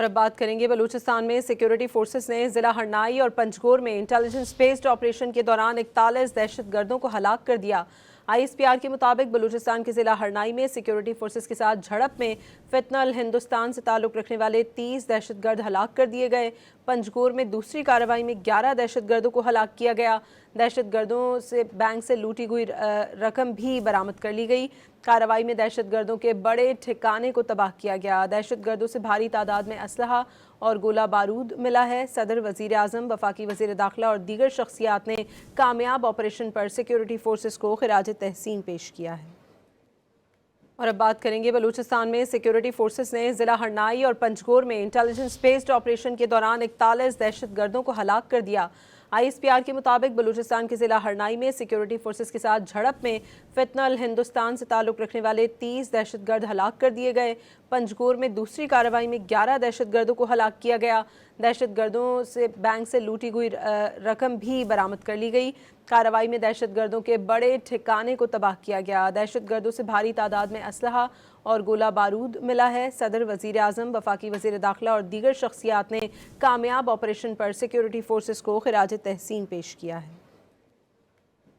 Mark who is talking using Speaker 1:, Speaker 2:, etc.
Speaker 1: اور اب بات کریں گے بلوچستان میں سیکیورٹی فورسز نے ضلع ہرنائی اور پنجگور میں انٹیلیجنس بیسڈ آپریشن کے دوران 41 دہشت گردوں کو ہلاک کر دیا۔ آئی ایس پی آر کے مطابق بلوچستان کے ضلع ہرنائی میں سیکیورٹی فورسز کے ساتھ جھڑپ میں فتنہ الہندوستان سے تعلق رکھنے والے 30 دہشت گرد ہلاک کر دیے گئے۔ پنجگور میں دوسری کارروائی میں 11 دہشت گردوں کو ہلاک کیا گیا۔ دہشت گردوں سے بینک سے لوٹی ہوئی رقم بھی برآمد کر لی گئی۔ کارروائی میں دہشت گردوں کے بڑے ٹھکانے کو تباہ کیا گیا۔ دہشت گردوں سے بھاری تعداد میں اسلحہ اور گولہ بارود ملا ہے۔ صدر، وزیر اعظم، وفاقی وزیر داخلہ اور دیگر شخصیات نے کامیاب آپریشن پر سیکیورٹی فورسز کو خراج تحسین پیش کیا ہے۔ اور اب بات کریں گے بلوچستان میں سیکیورٹی فورسز نے ضلع ہرنائی اور پنجگور میں انٹیلیجنس بیسڈ آپریشن کے دوران 41 دہشت گردوں کو ہلاک کر دیا۔ آئی ایس پی آر کے مطابق بلوچستان کے ضلع ہرنائی میں سیکیورٹی فورسز کے ساتھ جھڑپ میں فتنہ الہندوستان سے تعلق رکھنے والے 30 دہشت گرد ہلاک کر دیے گئے۔ پنجگور میں دوسری کارروائی میں 11 دہشت گردوں کو ہلاک کیا گیا۔ دہشت گردوں سے بینک سے لوٹی ہوئی رقم بھی برآمد کر لی گئی۔ کارروائی میں دہشت گردوں کے بڑے ٹھکانے کو تباہ کیا گیا۔ دہشت گردوں سے بھاری تعداد میں اسلحہ اور گولہ بارود ملا ہے۔ صدر، وزیر اعظم، وفاقی وزیر داخلہ اور دیگر شخصیات نے کامیاب آپریشن پر سیکیورٹی فورسز کو خراج تحسین پیش کیا ہے۔